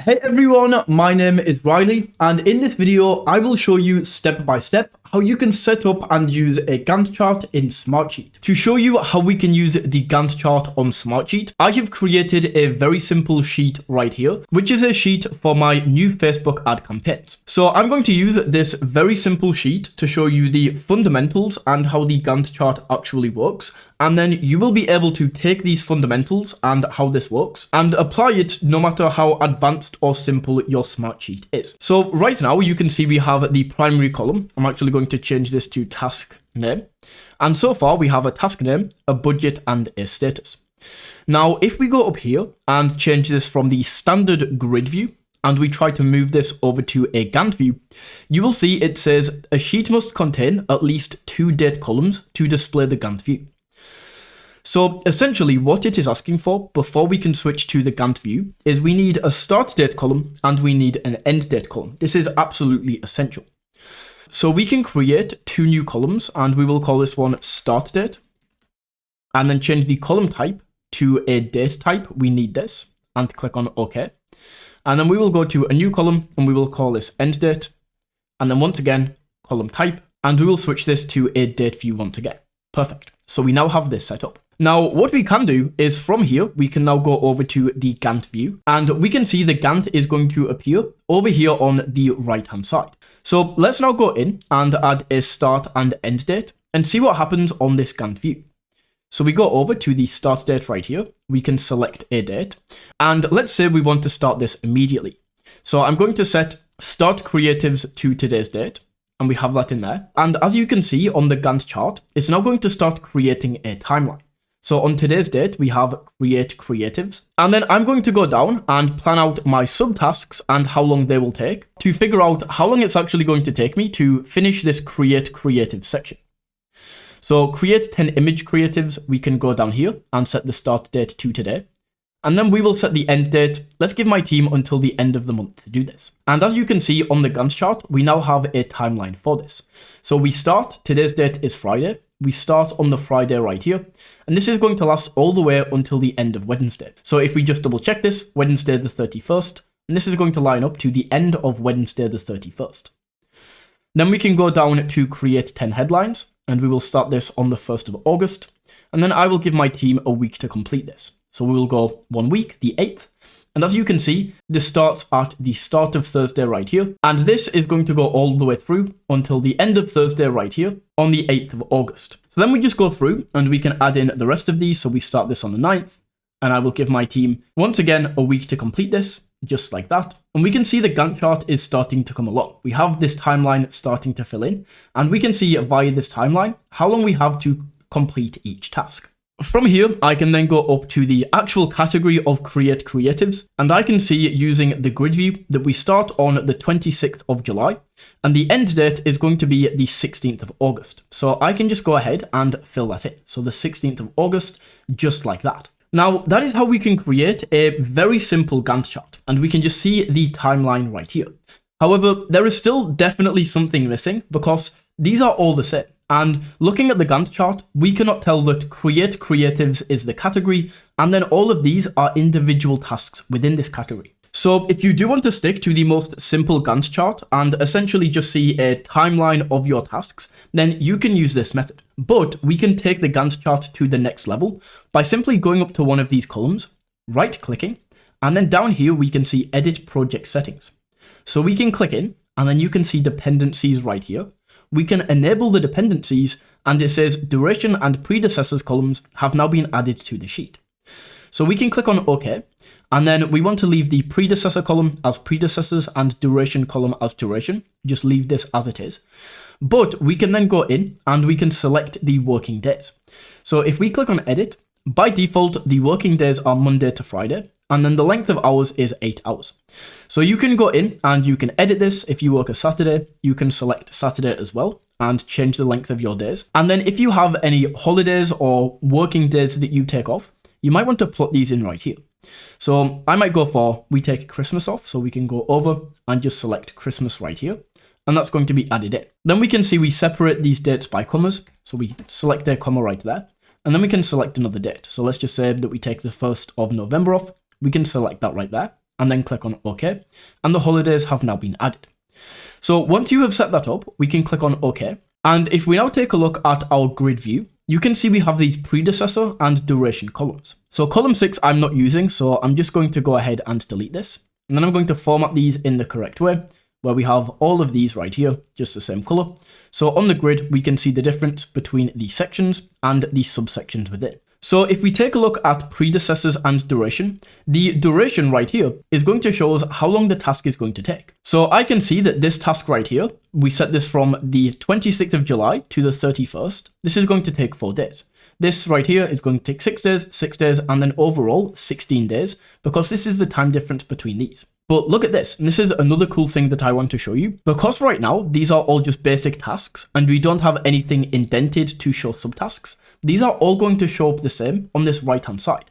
Hey everyone, my name is Riley, and in this video I will show you step by step how you can set up and use a Gantt chart in Smartsheet. To show you how we can use the Gantt chart on Smartsheet, I have created a very simple sheet right here, which is a sheet for my new Facebook ad campaigns. So I'm going to use this very simple sheet to show you the fundamentals and how the Gantt chart actually works, and then you will be able to take these fundamentals and how this works and apply it no matter how advanced or simple your Smartsheet is. So right now you can see we have the primary column. I'm actually going to change this to task name. And so far we have a task name, a budget, and a status. Now, if we go up here and change this from the standard grid view, and we try to move this over to a Gantt view, you will see it says a sheet must contain at least 2 date columns to display the Gantt view. So essentially what it is asking for before we can switch to the Gantt view is we need a start date column and we need an end date column. This is absolutely essential. So we can create 2 new columns, and we will call this one start date, and then change the column type to a date type. We need this, and click on OK. And then we will go to a new column and we will call this end date, and then once again column type, and we will switch this to a date view once again. Perfect. So we now have this set up. Now, what we can do is from here, we can now go over to the Gantt view, and we can see the Gantt is going to appear over here on the right-hand side. So let's now go in and add a start and end date and see what happens on this Gantt view. So we go over to the start date right here. We can select a date, and let's say we want to start this immediately. So I'm going to set start creatives to today's date, and we have that in there. And as you can see on the Gantt chart, it's now going to start creating a timeline. So on today's date, we have create creatives. And then I'm going to go down and plan out my subtasks and how long they will take to figure out how long it's actually going to take me to finish this create creative section. So create 10 image creatives, we can go down here and set the start date to today. And then we will set the end date. Let's give my team until the end of the month to do this. And as you can see on the Gantt chart, we now have a timeline for this. So we start, today's date is Friday. We start on the Friday right here, and this is going to last all the way until the end of Wednesday. So if we just double check this, Wednesday the 31st, and this is going to line up to the end of Wednesday the 31st. Then we can go down to create 10 headlines, and we will start this on the 1st of August, and then I will give my team a week to complete this. So we will go 1 week, the 8th. And as you can see, this starts at the start of Thursday right here. And this is going to go all the way through until the end of Thursday right here on the 8th of August. So then we just go through and we can add in the rest of these. So we start this on the 9th, and I will give my team, once again, a week to complete this, just like that. And we can see the Gantt chart is starting to come along. We have this timeline starting to fill in, and we can see via this timeline how long we have to complete each task. From here, I can then go up to the actual category of create creatives, and I can see using the grid view that we start on the 26th of July, and the end date is going to be the 16th of August. So I can just go ahead and fill that in. So the 16th of August, just like that. Now, that is how we can create a very simple Gantt chart, and we can just see the timeline right here. However, there is still definitely something missing because these are all the same. And looking at the Gantt chart, we cannot tell that create creatives is the category, and then all of these are individual tasks within this category. So if you do want to stick to the most simple Gantt chart and essentially just see a timeline of your tasks, then you can use this method. But we can take the Gantt chart to the next level by simply going up to one of these columns, right-clicking, and then down here we can see edit project settings. So we can click in, and then you can see dependencies right here. We can enable the dependencies, and it says duration and predecessors columns have now been added to the sheet. So we can click on OK, and then we want to leave the predecessor column as predecessors and duration column as duration. Just leave this as it is. But we can then go in and we can select the working days. So if we click on edit, by default, the working days are Monday to Friday, and then the length of hours is 8 hours. So you can go in and you can edit this. If you work a Saturday, you can select Saturday as well and change the length of your days. And then if you have any holidays or working days that you take off, you might want to plot these in right here. So I might go for, we take Christmas off, so we can go over and just select Christmas right here. And that's going to be added in. Then we can see we separate these dates by commas. So we select a comma right there. And then we can select another date. So let's just say that we take the 1st of November off. We can select that right there. and then click on OK. And the holidays have now been added. So once you have set that up, we can click on OK. And if we now take a look at our grid view, you can see we have these predecessor and duration columns. So column 6 I'm not using, so I'm just going to go ahead and delete this. And then I'm going to format these in the correct way, where we have all of these right here, just the same color. So on the grid, we can see the difference between the sections and the subsections within. So if we take a look at predecessors and duration, the duration right here is going to show us how long the task is going to take. So I can see that this task right here, we set this from the 26th of July to the 31st. This is going to take 4 days. This right here is going to take 6 days, and then overall 16 days, because this is the time difference between these. But look at this, and this is another cool thing that I want to show you. Because right now, these are all just basic tasks, and we don't have anything indented to show subtasks. These are all going to show up the same on this right-hand side.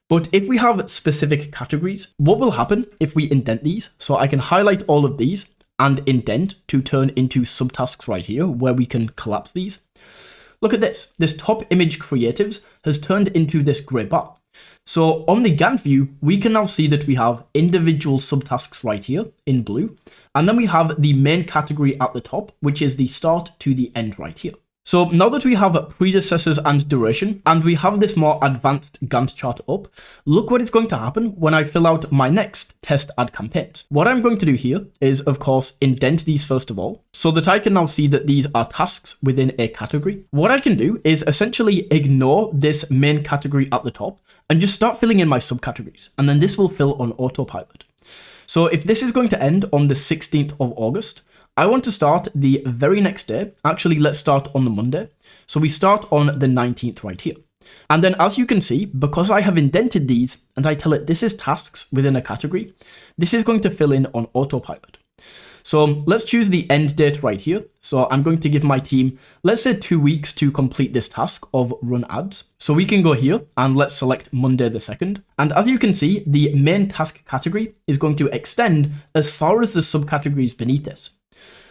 But if we have specific categories, what will happen if we indent these? So I can highlight all of these and indent to turn into subtasks right here, where we can collapse these. Look at this. This top image creatives has turned into this gray bar. So on the Gantt view, we can now see that we have individual subtasks right here in blue. And then we have the main category at the top, which is the start to the end right here. So now that we have predecessors and duration, and we have this more advanced Gantt chart up, look what is going to happen when I fill out my next test ad campaigns. What I'm going to do here is, of course, indent these first of all, so that I can now see that these are tasks within a category. What I can do is essentially ignore this main category at the top and just start filling in my subcategories, and then this will fill on autopilot. So if this is going to end on the 16th of August, I want to start the very next day. Actually, let's start on the Monday. So we start on the 19th right here. And then as you can see, because I have indented these and I tell it this is tasks within a category, this is going to fill in on autopilot. So let's choose the end date right here. So I'm going to give my team, let's say 2 weeks to complete this task of run ads. So we can go here and let's select Monday the 2nd. And as you can see, the main task category is going to extend as far as the subcategories beneath this.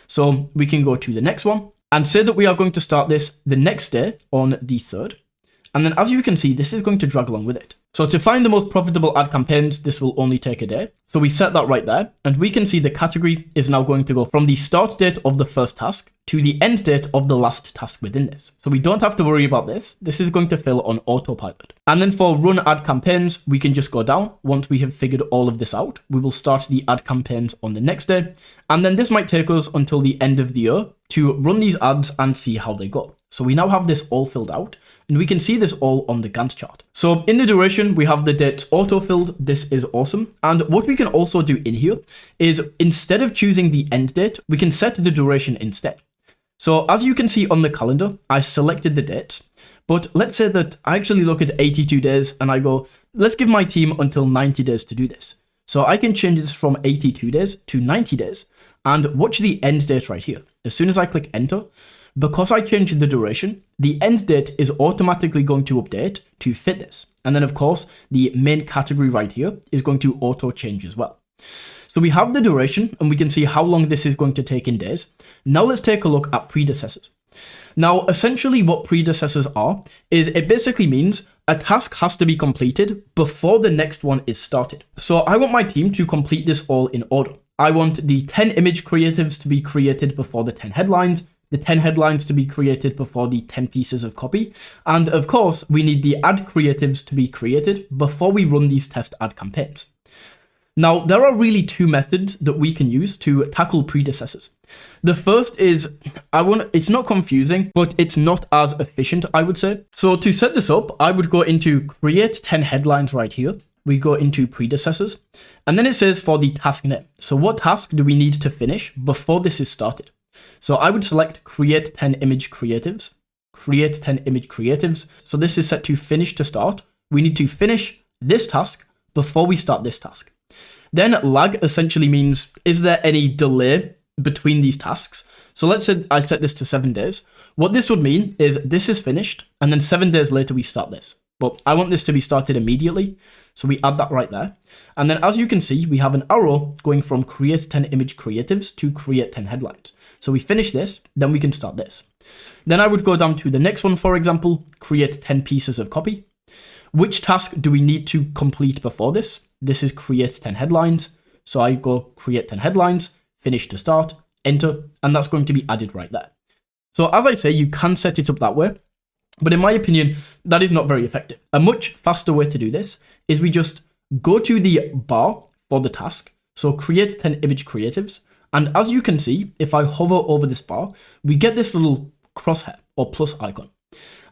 So we can go to the next one and say that we are going to start this the next day on the 3rd. And then as you can see, this is going to drag along with it. So to find the most profitable ad campaigns, this will only take a day. So we set that right there, and we can see the category is now going to go from the start date of the first task to the end date of the last task within this. So we don't have to worry about this. This is going to fill on autopilot. And then for run ad campaigns, we can just go down. Once we have figured all of this out, we will start the ad campaigns on the next day. And then this might take us until the end of the year to run these ads and see how they go. So we now have this all filled out, and we can see this all on the Gantt chart. So in the duration, we have the dates auto-filled. This is awesome. And what we can also do in here is instead of choosing the end date, we can set the duration instead. So as you can see on the calendar, I selected the dates, but let's say that I actually look at 82 days and I go, let's give my team until 90 days to do this. So I can change this from 82 days to 90 days and watch the end date right here. As soon as I click enter, because I changed the duration, the end date is automatically going to update to fit this. And then of course, the main category right here is going to auto change as well. So we have the duration and we can see how long this is going to take in days. Now let's take a look at predecessors. Now, essentially what predecessors are is it basically means a task has to be completed before the next one is started. So I want my team to complete this all in order. I want the 10 image creatives to be created before the 10 headlines, the 10 headlines to be created before the 10 pieces of copy. And of course, we need the ad creatives to be created before we run these test ad campaigns. Now, there are really two methods that we can use to tackle predecessors. The first is, it's not confusing, but it's not as efficient, I would say. So to set this up, I would go into create 10 headlines right here. We go into predecessors, and then it says for the task name. So what task do we need to finish before this is started? So I would select create 10 image creatives, create 10 image creatives. So this is set to finish to start. We need to finish this task before we start this task. Then lag essentially means, is there any delay between these tasks? So let's say I set this to 7 days. What this would mean is this is finished, and then 7 days later we start this. But I want this to be started immediately, so we add that right there. And then as you can see, we have an arrow going from create 10 image creatives to create 10 headlines. So we finish this, then we can start this. Then I would go down to the next one, for example, create 10 pieces of copy. which task do we need to complete before this? This is create 10 headlines. So I go create 10 headlines, finish to start, enter, and that's going to be added right there. So as I say, you can set it up that way, but in my opinion, that is not very effective. A much faster way to do this is we just go to the bar for the task. So create 10 image creatives. And as you can see, if I hover over this bar, we get this little crosshair or plus icon.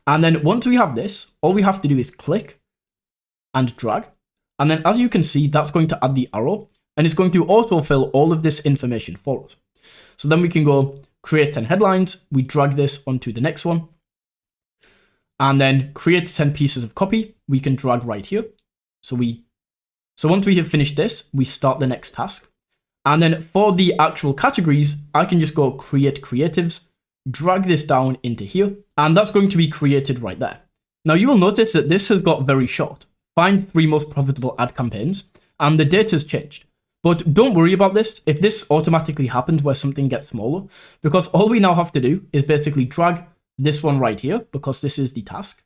And then once we have this, all we have to do is click and drag. And then as you can see, that's going to add the arrow and it's going to autofill all of this information for us. So then we can go create 10 headlines. We drag this onto the next one. And then create 10 pieces of copy. We can drag right here. So once we have finished this, we start the next task. And then for the actual categories, I can just go create creatives, drag this down into here, and that's going to be created right there. Now you will notice that this has got very short. Find 3 most profitable ad campaigns, and the date has changed. But don't worry about this if this automatically happens where something gets smaller, because all we now have to do is basically drag this one right here, because this is the task.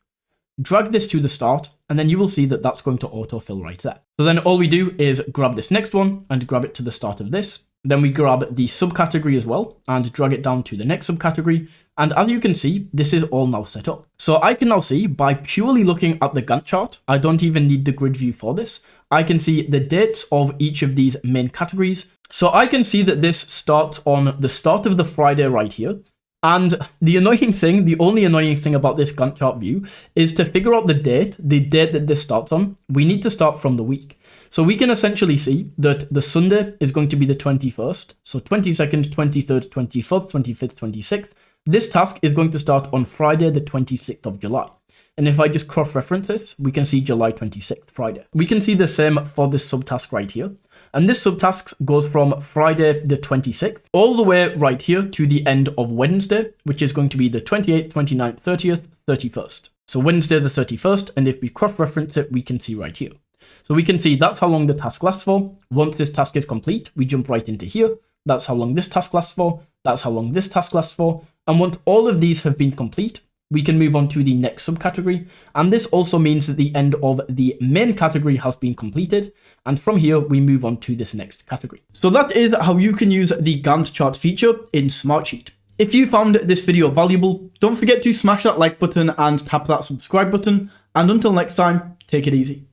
Drag this to the start, and then you will see that that's going to autofill right there. So then all we do is grab this next one and grab it to the start of this. Then we grab the subcategory as well and drag it down to the next subcategory. And as you can see, this is all now set up. So I can now see by purely looking at the Gantt chart, I don't even need the grid view for this. I can see the dates of each of these main categories. So I can see that this starts on the start of the Friday right here. And the only annoying thing about this Gantt chart view is to figure out the date that this starts on. We need to start from the week. So we can essentially see that the Sunday is going to be the 21st. So 22nd, 23rd, 24th, 25th, 26th. This task is going to start on Friday, the 26th of July. And if I just cross-reference this, we can see July 26th, Friday. We can see the same for this subtask right here. And this subtask goes from Friday the 26th all the way right here to the end of Wednesday, which is going to be the 28th, 29th, 30th, 31st. So Wednesday the 31st, and if we cross-reference it, we can see right here. So we can see that's how long the task lasts for. Once this task is complete, we jump right into here. That's how long this task lasts for. That's how long this task lasts for. And once all of these have been complete, we can move on to the next subcategory. And this also means that the end of the main category has been completed. And from here, we move on to this next category. So that is how you can use the Gantt chart feature in Smartsheet. If you found this video valuable, don't forget to smash that like button and tap that subscribe button. And until next time, take it easy.